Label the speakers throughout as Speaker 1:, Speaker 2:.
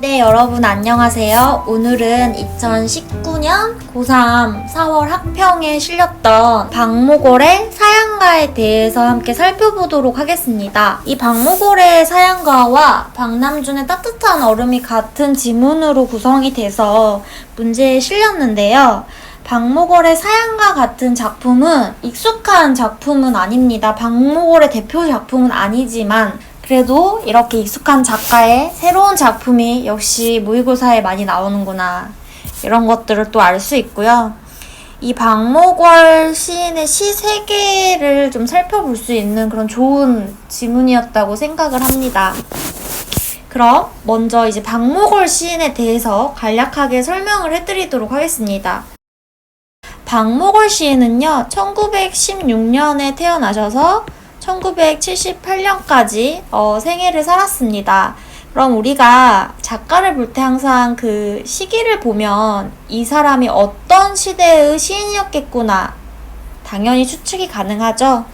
Speaker 1: 네, 여러분 안녕하세요. 오늘은 2019년 고3 4월 학평에 실렸던 박모걸의 사양가에 대해서 함께 살펴보도록 하겠습니다. 이 박모걸의 사양가와 박남준의 따뜻한 얼음이 같은 지문으로 구성이 돼서 문제에 실렸는데요. 박모걸의 사양가 같은 작품은 익숙한 작품은 아닙니다. 박모걸의 대표 작품은 아니지만 그래도 이렇게 익숙한 작가의 새로운 작품이 역시 모의고사에 많이 나오는구나, 이런 것들을 또 알 수 있고요. 이 박모걸 시인의 시 세계를 좀 살펴볼 수 있는 그런 좋은 지문이었다고 생각을 합니다. 그럼 먼저 이제 박모걸 시인에 대해서 간략하게 설명을 해드리도록 하겠습니다. 박모걸 시인은요, 1916년에 태어나셔서 1978년까지 생애를 살았습니다. 그럼 우리가 작가를 볼 때 항상 그 시기를 보면 이 사람이 어떤 시대의 시인이었겠구나 당연히 추측이 가능하죠.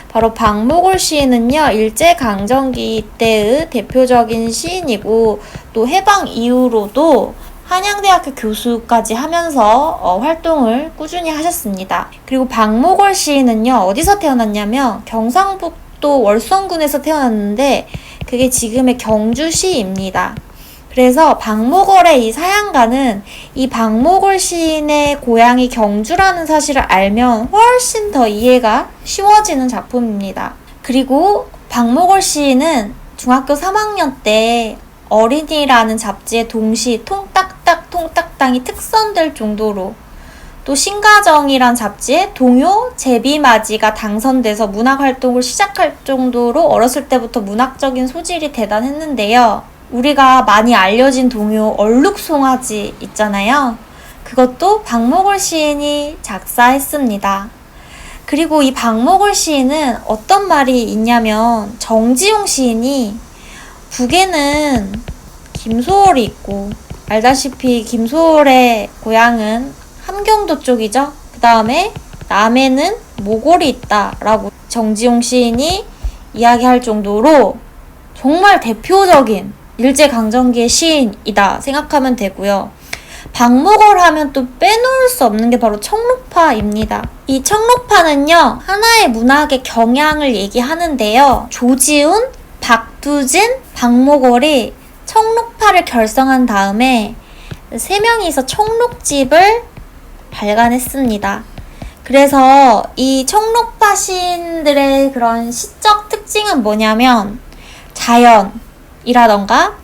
Speaker 1: 바로 박모걸 시인은요, 일제강점기 때의 대표적인 시인이고 또 해방 이후로도 한양대학교 교수까지 하면서 활동을 꾸준히 하셨습니다. 그리고 박모걸 시인은요, 어디서 태어났냐면 경상북도 월성군에서 태어났는데 그게 지금의 경주시입니다. 그래서 박모걸의 이 사양가는 이 박모걸 시인의 고향이 경주라는 사실을 알면 훨씬 더 이해가 쉬워지는 작품입니다. 그리고 박모걸 시인은 중학교 3학년 때 어린이라는 잡지에 동시 통딱딱이 특선될 정도로, 또 신가정이란 잡지에 동요 제비맞이가 당선돼서 문학활동을 시작할 정도로 어렸을 때부터 문학적인 소질이 대단했는데요. 우리가 많이 알려진 동요 얼룩송아지 있잖아요. 그것도 박모걸 시인이 작사했습니다. 그리고 이 박모걸 시인은 어떤 말이 있냐면, 정지용 시인이 북에는 김소월이 있고, 알다시피 김소월의 고향은 함경도 쪽이죠. 그 다음에 남해는 모골이 있다라고 정지용 시인이 이야기할 정도로 정말 대표적인 일제강점기의 시인이다 생각하면 되고요. 박모걸 하면 또 빼놓을 수 없는 게 바로 청록파입니다. 이 청록파는요, 하나의 문학의 경향을 얘기하는데요. 조지훈, 박두진, 박모걸이 청록파를 결성한 다음에 3명이서 청록집을 발간했습니다. 그래서 이 청록파 시인들의 그런 시적 특징은 뭐냐면, 자연이라던가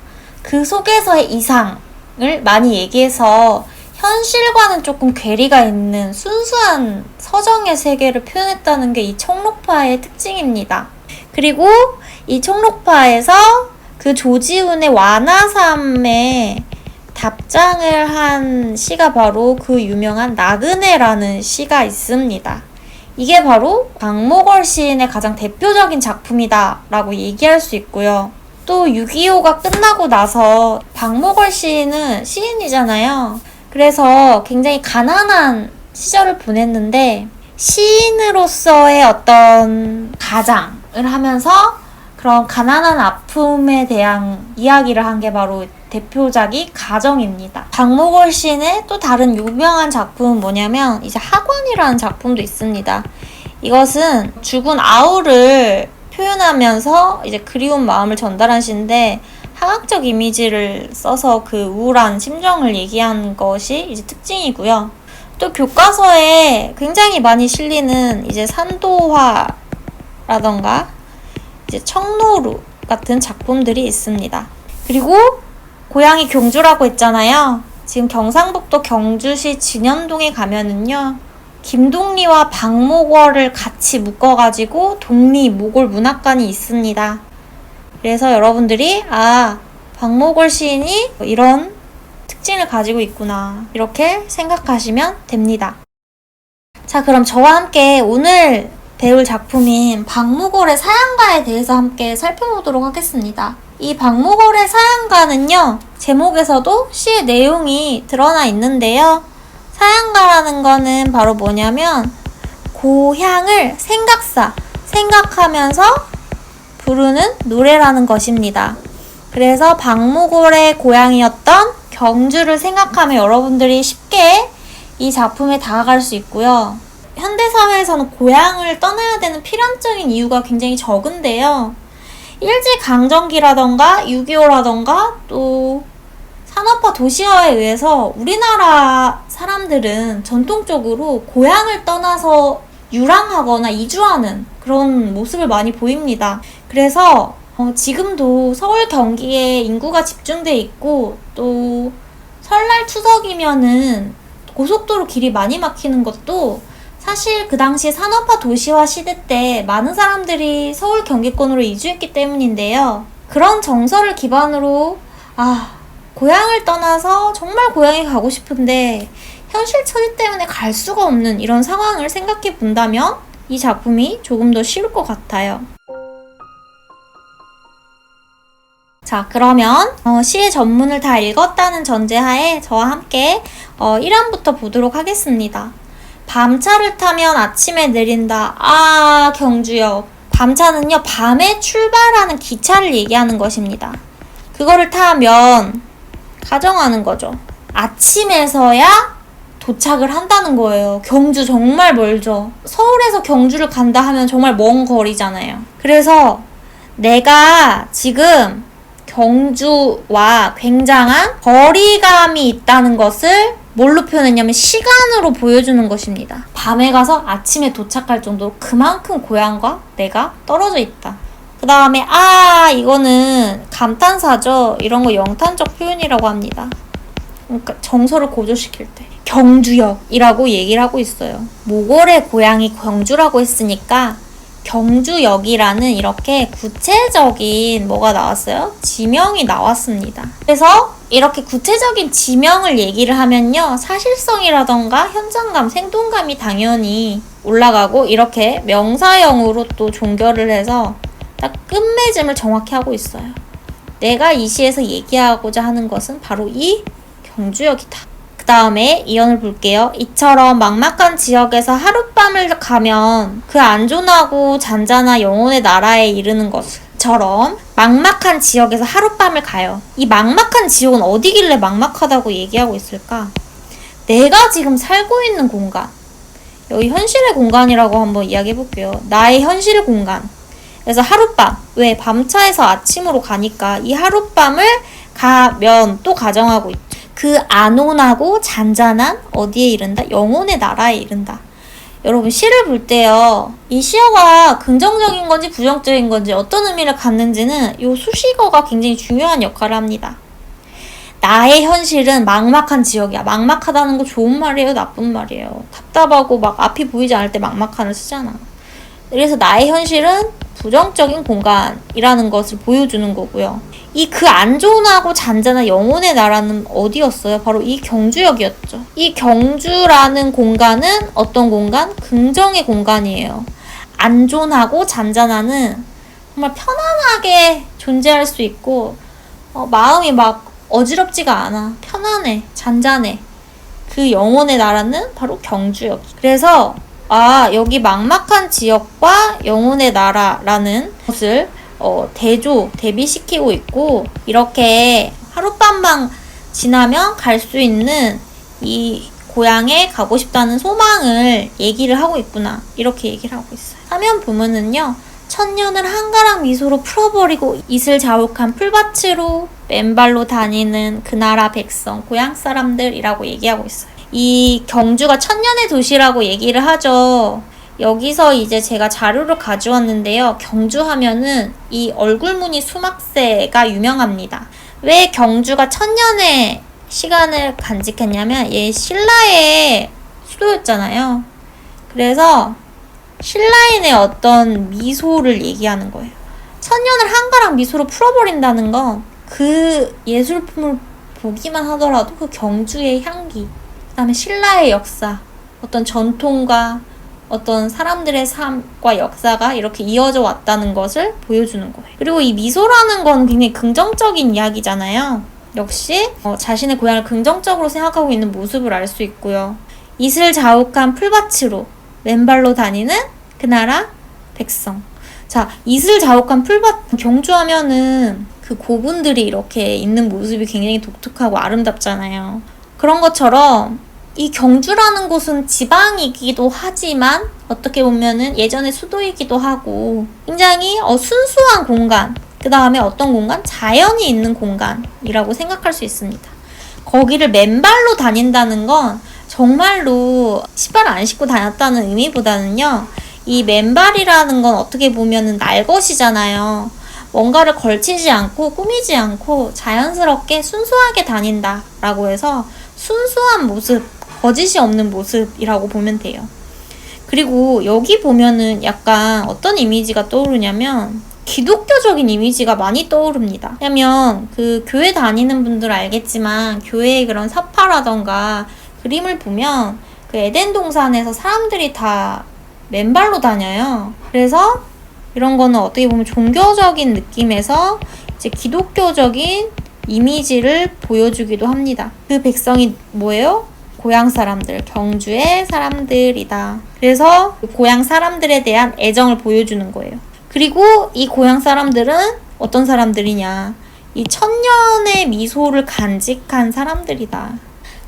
Speaker 1: 그 속에서의 이상을 많이 얘기해서 현실과는 조금 괴리가 있는 순수한 서정의 세계를 표현했다는 게 이 청록파의 특징입니다. 그리고 이 청록파에서 그 조지훈의 완화삼에 답장을 한 시가 바로 그 유명한 나그네라는 시가 있습니다. 이게 바로 박모걸 시인의 가장 대표적인 작품이다 라고 얘기할 수 있고요. 또 6.25가 끝나고 나서 박모걸 시인은 시인이잖아요. 그래서 굉장히 가난한 시절을 보냈는데, 시인으로서의 어떤 가장을 하면서 그런 가난한 아픔에 대한 이야기를 한 게 바로 대표작이 가정입니다. 박모걸 시인의 또 다른 유명한 작품은 뭐냐면, 이제 학원이라는 작품도 있습니다. 이것은 죽은 아우를 표현하면서 이제 그리운 마음을 전달한 시인데, 학학적 이미지를 써서 그 우울한 심정을 얘기한 것이 이제 특징이고요. 또 교과서에 굉장히 많이 실리는 이제 산도화라던가 이제 청로루 같은 작품들이 있습니다. 그리고 고향이 경주라고 했잖아요. 지금 경상북도 경주시 진현동에 가면은요, 김동리와 박모걸을 같이 묶어가지고 동리 모골 문학관이 있습니다. 그래서 여러분들이 박모걸 시인이 이런 특징을 가지고 있구나, 이렇게 생각하시면 됩니다. 자, 그럼 저와 함께 오늘 배울 작품인 박모걸의 사양가에 대해서 함께 살펴보도록 하겠습니다. 이 박모걸의 사양가는요, 제목에서도 시의 내용이 드러나 있는데요. 사양가라는 거는 바로 뭐냐면, 고향을 생각하면서 부르는 노래라는 것입니다. 그래서 박무골의 고향이었던 경주를 생각하면 여러분들이 쉽게 이 작품에 다가갈 수 있고요. 현대사회에서는 고향을 떠나야 되는 필연적인 이유가 굉장히 적은데요. 일제강점기라던가 6.25라던가 또 산업화 도시화에 의해서 우리나라 사람들은 전통적으로 고향을 떠나서 유랑하거나 이주하는 그런 모습을 많이 보입니다. 그래서 지금도 서울 경기에 인구가 집중돼 있고 또 설날 추석이면은 고속도로 길이 많이 막히는 것도 사실 그 당시 산업화 도시화 시대 때 많은 사람들이 서울 경기권으로 이주했기 때문인데요. 그런 정서를 기반으로 고향을 떠나서 정말 고향에 가고 싶은데 현실 처지 때문에 갈 수가 없는 이런 상황을 생각해 본다면 이 작품이 조금 더 쉬울 것 같아요. 자, 그러면 시의 전문을 다 읽었다는 전제하에 저와 함께 1화부터 보도록 하겠습니다. 밤차를 타면 아침에 내린다. 경주역. 밤차는요, 밤에 출발하는 기차를 얘기하는 것입니다. 그거를 타면 가정하는 거죠. 아침에서야 도착을 한다는 거예요. 경주 정말 멀죠. 서울에서 경주를 간다 하면 정말 먼 거리잖아요. 그래서 내가 지금 경주와 굉장한 거리감이 있다는 것을 뭘로 표현했냐면 시간으로 보여주는 것입니다. 밤에 가서 아침에 도착할 정도로 그만큼 고향과 내가 떨어져 있다. 그 다음에 이거는 감탄사죠. 이런 거 영탄적 표현이라고 합니다. 그러니까 정서를 고조시킬 때 경주역이라고 얘기를 하고 있어요. 모골의 고향이 경주라고 했으니까 경주역이라는 이렇게 구체적인 뭐가 나왔어요? 지명이 나왔습니다. 그래서 이렇게 구체적인 지명을 얘기를 하면요, 사실성이라던가 현장감, 생동감이 당연히 올라가고 이렇게 명사형으로 또 종결을 해서 딱 끝맺음을 정확히 하고 있어요. 내가 이 시에서 얘기하고자 하는 것은 바로 이 경주역이다. 그 다음에 이언을 볼게요. 이처럼 막막한 지역에서 하룻밤을 가면 그 안전하고 잔잔한 영혼의 나라에 이르는 것처럼 막막한 지역에서 하룻밤을 가요. 이 막막한 지역은 어디길래 막막하다고 얘기하고 있을까? 내가 지금 살고 있는 공간, 여기 현실의 공간이라고 한번 이야기해 볼게요. 나의 현실 공간. 그래서 하룻밤, 왜? 밤차에서 아침으로 가니까 이 하룻밤을 가면 또 가정하고 있죠. 그 안온하고 잔잔한 어디에 이른다? 영혼의 나라에 이른다. 여러분, 시를 볼 때요, 이 시어가 긍정적인 건지 부정적인 건지 어떤 의미를 갖는지는 이 수식어가 굉장히 중요한 역할을 합니다. 나의 현실은 막막한 지역이야. 막막하다는 거 좋은 말이에요, 나쁜 말이에요? 답답하고 막 앞이 보이지 않을 때 막막한을 쓰잖아. 그래서 나의 현실은 부정적인 공간이라는 것을 보여주는 거고요. 이 그 안전하고 잔잔한 영혼의 나라는 어디였어요? 바로 이 경주역이었죠. 이 경주라는 공간은 어떤 공간? 긍정의 공간이에요. 안전하고 잔잔하는 정말 편안하게 존재할 수 있고 마음이 막 어지럽지가 않아. 편안해. 잔잔해. 그 영혼의 나라는 바로 경주역. 그래서 여기 막막한 지역과 영혼의 나라라는 것을 대비시키고 있고, 이렇게 하룻밤만 지나면 갈 수 있는 이 고향에 가고 싶다는 소망을 얘기를 하고 있구나, 이렇게 얘기를 하고 있어요. 화면 보면은요, 천년을 한가락 미소로 풀어버리고 이슬 자욱한 풀밭으로 맨발로 다니는 그 나라 백성, 고향 사람들이라고 얘기하고 있어요. 이 경주가 천년의 도시라고 얘기를 하죠. 여기서 이제 제가 자료를 가져왔는데요. 경주 하면은 이 얼굴무늬 수막새가 유명합니다. 왜 경주가 천년의 시간을 간직했냐면 얘 신라의 수도였잖아요. 그래서 신라인의 어떤 미소를 얘기하는 거예요. 천년을 한가락 미소로 풀어버린다는 건 그 예술품을 보기만 하더라도 그 경주의 향기, 그 다음에 신라의 역사, 어떤 전통과 어떤 사람들의 삶과 역사가 이렇게 이어져 왔다는 것을 보여주는 거예요. 그리고 이 미소라는 건 굉장히 긍정적인 이야기잖아요. 역시 자신의 고향을 긍정적으로 생각하고 있는 모습을 알 수 있고요. 이슬 자욱한 풀밭으로 맨발로 다니는 그 나라 백성. 자, 이슬 자욱한 풀밭, 경주하면은 그 그 고분들이 이렇게 있는 모습이 굉장히 독특하고 아름답잖아요. 그런 것처럼 이 경주라는 곳은 지방이기도 하지만 어떻게 보면은 예전의 수도이기도 하고 굉장히 순수한 공간, 그 다음에 어떤 공간? 자연이 있는 공간이라고 생각할 수 있습니다. 거기를 맨발로 다닌다는 건 정말로 신발을 안 신고 다녔다는 의미보다는요, 이 맨발이라는 건 어떻게 보면은 날것이잖아요. 뭔가를 걸치지 않고 꾸미지 않고 자연스럽게 순수하게 다닌다 라고 해서 순수한 모습, 거짓이 없는 모습이라고 보면 돼요. 그리고 여기 보면은 약간 어떤 이미지가 떠오르냐면 기독교적인 이미지가 많이 떠오릅니다. 왜냐면 그 교회 다니는 분들 알겠지만 교회의 그런 사파라던가 그림을 보면 그 에덴 동산에서 사람들이 다 맨발로 다녀요. 그래서 이런 거는 어떻게 보면 종교적인 느낌에서 이제 기독교적인 이미지를 보여주기도 합니다. 그 백성이 뭐예요? 고향 사람들, 경주의 사람들이다. 그래서 그 고향 사람들에 대한 애정을 보여주는 거예요. 그리고 이 고향 사람들은 어떤 사람들이냐? 이 천년의 미소를 간직한 사람들이다.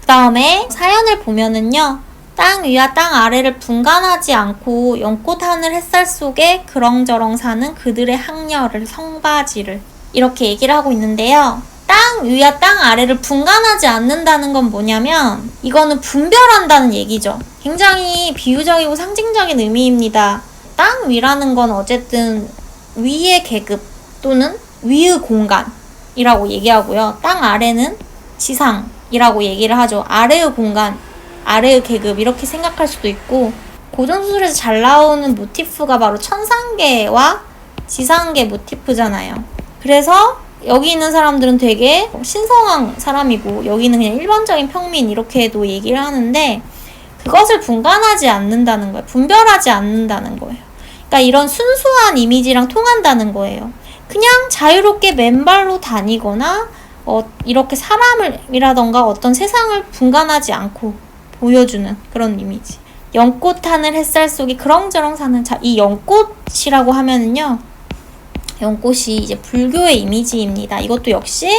Speaker 1: 그 다음에 사연을 보면은요, 땅 위와 땅 아래를 분간하지 않고 연꽃 하늘 햇살 속에 그렁저렁 사는 그들의 학녀를, 성바지를 이렇게 얘기를 하고 있는데요. 땅 위와 땅 아래를 분간하지 않는다는 건 뭐냐면 이거는 분별한다는 얘기죠. 굉장히 비유적이고 상징적인 의미입니다. 땅 위라는 건 어쨌든 위의 계급 또는 위의 공간이라고 얘기하고요. 땅 아래는 지상이라고 얘기를 하죠. 아래의 공간, 아래의 계급 이렇게 생각할 수도 있고, 고전수술에서 잘 나오는 모티프가 바로 천상계와 지상계 모티프잖아요. 그래서 여기 있는 사람들은 되게 신성한 사람이고 여기는 그냥 일반적인 평민 이렇게도 얘기를 하는데 그것을 분간하지 않는다는 거예요. 분별하지 않는다는 거예요. 그러니까 이런 순수한 이미지랑 통한다는 거예요. 그냥 자유롭게 맨발로 다니거나 이렇게 사람이라던가 어떤 세상을 분간하지 않고 보여주는 그런 이미지. 연꽃 하늘 햇살 속에 그렁저렁 사는 이 연꽃이라고 하면은요, 연꽃이 이제 불교의 이미지입니다. 이것도 역시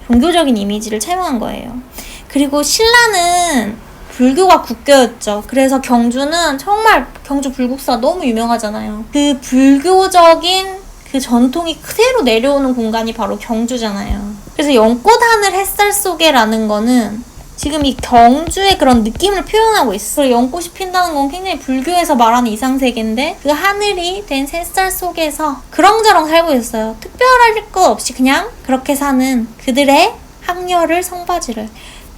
Speaker 1: 종교적인 이미지를 채용한 거예요. 그리고 신라는 불교가 국교였죠. 그래서 경주는 정말 경주 불국사 너무 유명하잖아요. 그 불교적인 그 전통이 그대로 내려오는 공간이 바로 경주잖아요. 그래서 연꽃 하늘 햇살 속에라는 거는 지금 이 경주의 그런 느낌을 표현하고 있어요. 연꽃이 핀다는 건 굉장히 불교에서 말하는 이상세계인데 그 하늘이 된 햇살 속에서 그렁저렁 살고 있어요. 특별할 것 없이 그냥 그렇게 사는 그들의 학녀를, 성바지를.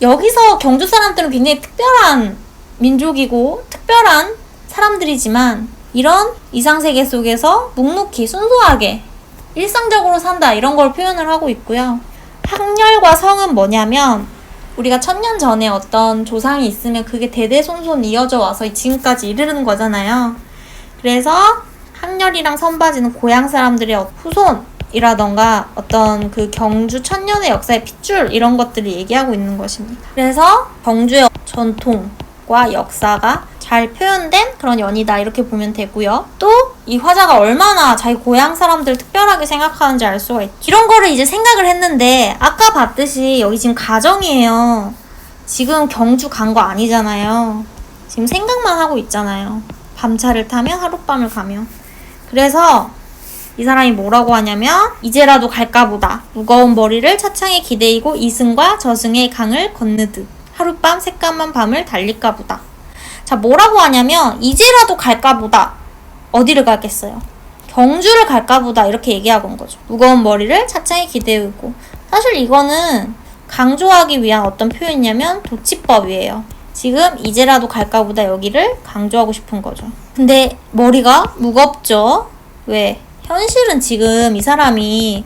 Speaker 1: 여기서 경주 사람들은 굉장히 특별한 민족이고 특별한 사람들이지만 이런 이상세계 속에서 묵묵히 순수하게 일상적으로 산다 이런 걸 표현을 하고 있고요. 학렬과 성은 뭐냐면 우리가 1000년 전에 어떤 조상이 있으면 그게 대대손손 이어져 와서 지금까지 이르는 거잖아요. 그래서 학렬이랑 선바지는 고향 사람들의 후손이라던가 어떤 그 경주 1000년의 역사의 핏줄 이런 것들을 얘기하고 있는 것입니다. 그래서 경주의 전통과 역사가 잘 표현된 그런 연이다 이렇게 보면 되고요. 또 이 화자가 얼마나 자기 고향 사람들을 특별하게 생각하는지 알 수가 있죠. 이런 거를 이제 생각을 했는데 아까 봤듯이 여기 지금 가정이에요. 지금 경주 간 거 아니잖아요. 지금 생각만 하고 있잖아요. 밤차를 타면 하룻밤을 가면. 그래서 이 사람이 뭐라고 하냐면 이제라도 갈까 보다. 무거운 머리를 차창에 기대이고 이승과 저승의 강을 건너듯 하룻밤 새까만 밤을 달릴까 보다. 자, 뭐라고 하냐면 이제라도 갈까 보다. 어디를 가겠어요? 경주를 갈까 보다 이렇게 얘기하고 온 거죠. 무거운 머리를 차창에 기대고. 사실 이거는 강조하기 위한 어떤 표현이냐면 도치법이에요. 지금 이제라도 갈까 보다 여기를 강조하고 싶은 거죠. 근데 머리가 무겁죠? 왜? 현실은 지금 이 사람이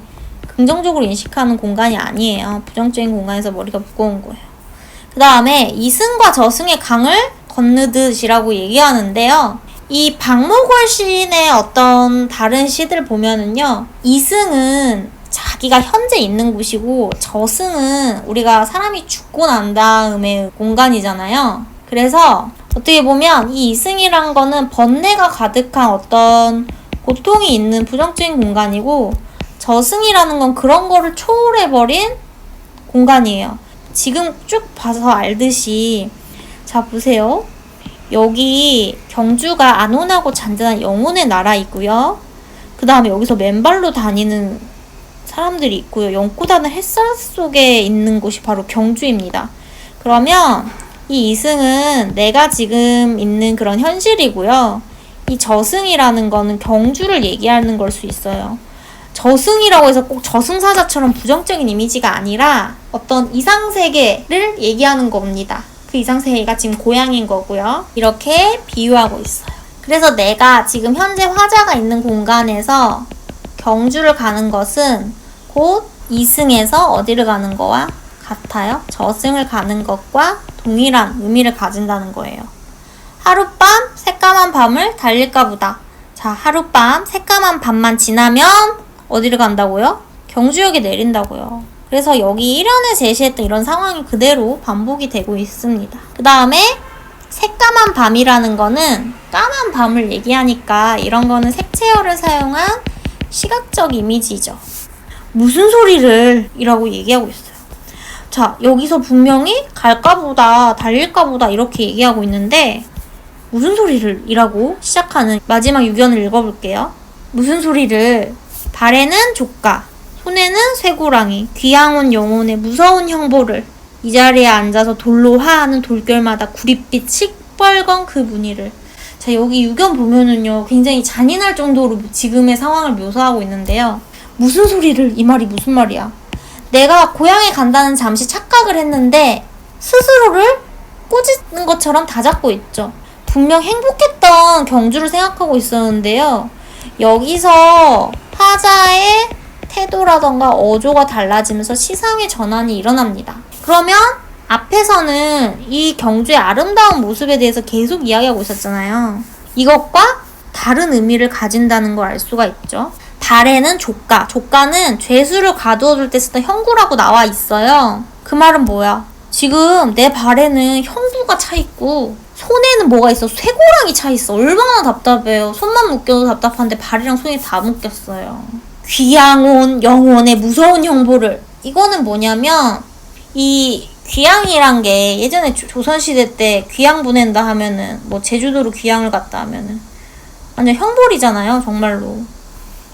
Speaker 1: 긍정적으로 인식하는 공간이 아니에요. 부정적인 공간에서 머리가 무거운 거예요. 그 다음에 이승과 저승의 강을 건너듯이라고 얘기하는데요. 이 박목월 시인의 어떤 다른 시들 보면은요, 이승은 자기가 현재 있는 곳이고 저승은 우리가 사람이 죽고 난 다음의 공간이잖아요. 그래서 어떻게 보면 이 이승이란 거는 번뇌가 가득한 어떤 고통이 있는 부정적인 공간이고 저승이라는 건 그런 거를 초월해버린 공간이에요. 지금 쭉 봐서 알듯이, 자 보세요. 여기 경주가 안온하고 잔잔한 영혼의 나라이고요. 그 다음에 여기서 맨발로 다니는 사람들이 있고요. 연꽃하는 햇살 속에 있는 곳이 바로 경주입니다. 그러면 이 이승은 내가 지금 있는 그런 현실이고요. 이 저승이라는 거는 경주를 얘기하는 걸 수 있어요. 저승이라고 해서 꼭 저승사자처럼 부정적인 이미지가 아니라 어떤 이상세계를 얘기하는 겁니다. 그 이상세계가 지금 고향인 거고요. 이렇게 비유하고 있어요. 그래서 내가 지금 현재 화자가 있는 공간에서 경주를 가는 것은 곧 이승에서 어디를 가는 거와 같아요. 저승을 가는 것과 동일한 의미를 가진다는 거예요. 하룻밤 새까만 밤을 달릴까 보다. 자, 하룻밤 새까만 밤만 지나면 어디를 간다고요? 경주역에 내린다고요. 그래서 여기 1연에 제시했던 이런 상황이 그대로 반복이 되고 있습니다. 그 다음에 새까만 밤이라는 거는 까만 밤을 얘기하니까 이런 거는 색채열을 사용한 시각적 이미지죠. 무슨 소리를 이라고 얘기하고 있어요. 자, 여기서 분명히 갈까 보다 달릴까 보다 이렇게 얘기하고 있는데 무슨 소리를 이라고 시작하는 마지막 유견을 읽어볼게요. 무슨 소리를, 발에는 조카, 손에는 쇠고랑이, 귀향온 영혼의 무서운 형보를, 이 자리에 앉아서 돌로 화하는 돌결마다 구릿빛 시뻘건 그 무늬를. 자, 여기 유견 보면은요 굉장히 잔인할 정도로 지금의 상황을 묘사하고 있는데요. 무슨 소리를, 이 말이 무슨 말이야? 내가 고향에 간다는 잠시 착각을 했는데 스스로를 꾸짖는 것처럼 다잡고 있죠. 분명 행복했던 경주를 생각하고 있었는데요. 여기서 화자의 태도라던가 어조가 달라지면서 시상의 전환이 일어납니다. 그러면 앞에서는 이 경주의 아름다운 모습에 대해서 계속 이야기하고 있었잖아요. 이것과 다른 의미를 가진다는 걸 알 수가 있죠. 발에는 조카, 조카는 죄수를 가두어둘 때 쓰던 형구라고 나와 있어요. 그 말은 뭐야? 지금 내 발에는 형구가 차있고 손에는 뭐가 있어? 쇠고랑이 차있어. 얼마나 답답해요. 손만 묶여도 답답한데 발이랑 손이 다 묶였어요. 귀향온 영혼의 무서운 형보를. 이거는 뭐냐면 이 귀향이란 게 예전에 조선시대 때 귀향 보낸다 하면은 뭐 제주도로 귀향을 갔다 하면은 완전 형벌이잖아요. 정말로.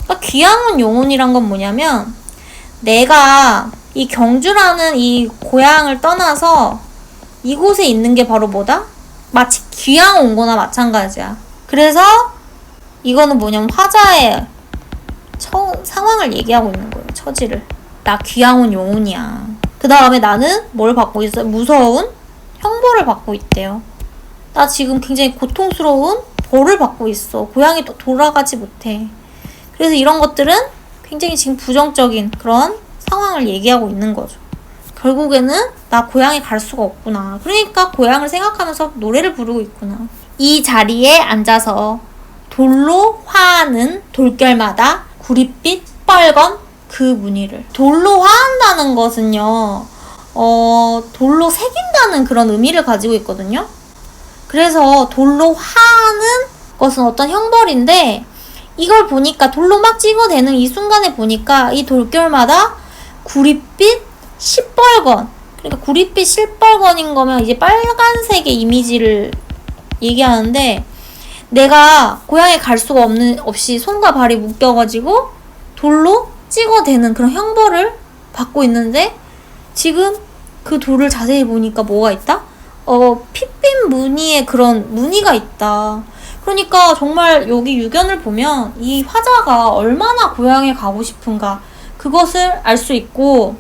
Speaker 1: 그러니까 귀향온 영혼이란 건 뭐냐면 내가 이 경주라는 이 고향을 떠나서 이곳에 있는 게 바로 뭐다? 마치 귀향 온 거나 마찬가지야. 그래서 이거는 뭐냐면 화자의 상황을 얘기하고 있는 거예요. 처지를. 나 귀향 온 영혼이야. 그 다음에 나는 뭘 받고 있어요? 무서운 형벌을 받고 있대요. 나 지금 굉장히 고통스러운 벌을 받고 있어. 고향에 또 돌아가지 못해. 그래서 이런 것들은 굉장히 지금 부정적인 그런 상황을 얘기하고 있는 거죠. 결국에는 나 고향에 갈 수가 없구나. 그러니까 고향을 생각하면서 노래를 부르고 있구나. 이 자리에 앉아서 돌로 화하는 돌결마다 구릿빛 빨건 그 무늬를. 돌로 화한다는 것은요, 돌로 새긴다는 그런 의미를 가지고 있거든요. 그래서 돌로 화하는 것은 어떤 형벌인데, 이걸 보니까 돌로 막 찍어대는 이 순간에 보니까 이 돌결마다 구릿빛 시뻘건, 그러니까 구릿빛 시뻘건인 거면 이제 빨간색의 이미지를 얘기하는데, 내가 고향에 갈 수가 없이 손과 발이 묶여가지고 돌로 찍어대는 그런 형벌을 받고 있는데, 지금 그 돌을 자세히 보니까 뭐가 있다? 핏빛 무늬의 그런 무늬가 있다. 그러니까 정말 여기 유견을 보면 이 화자가 얼마나 고향에 가고 싶은가 그것을 알 수 있고,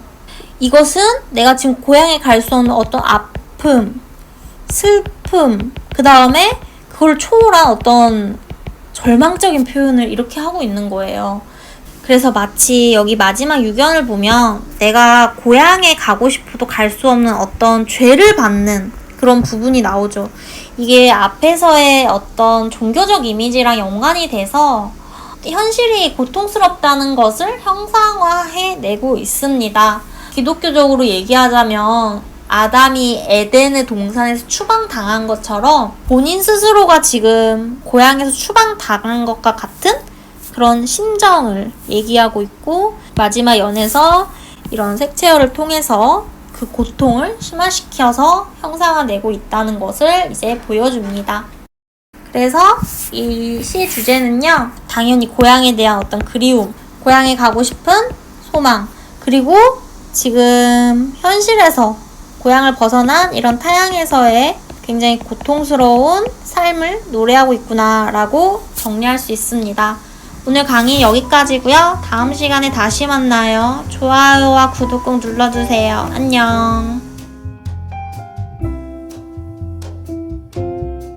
Speaker 1: 이것은 내가 지금 고향에 갈 수 없는 어떤 아픔, 슬픔, 그 다음에 그걸 초월한 어떤 절망적인 표현을 이렇게 하고 있는 거예요. 그래서 마치 여기 마지막 유견을 보면 내가 고향에 가고 싶어도 갈 수 없는 어떤 죄를 받는 그런 부분이 나오죠. 이게 앞에서의 어떤 종교적 이미지랑 연관이 돼서 현실이 고통스럽다는 것을 형상화해내고 있습니다. 기독교적으로 얘기하자면 아담이 에덴의 동산에서 추방당한 것처럼 본인 스스로가 지금 고향에서 추방당한 것과 같은 그런 심정을 얘기하고 있고, 마지막 연에서 이런 색채어를 통해서 그 고통을 심화시켜서 형상화내고 있다는 것을 이제 보여줍니다. 그래서 이 시 주제는요, 당연히 고향에 대한 어떤 그리움, 고향에 가고 싶은 소망, 그리고 지금 현실에서 고향을 벗어난 이런 타향에서의 굉장히 고통스러운 삶을 노래하고 있구나 라고 정리할 수 있습니다. 오늘 강의 여기까지고요. 다음 시간에 다시 만나요. 좋아요와 구독 꼭 눌러주세요. 안녕.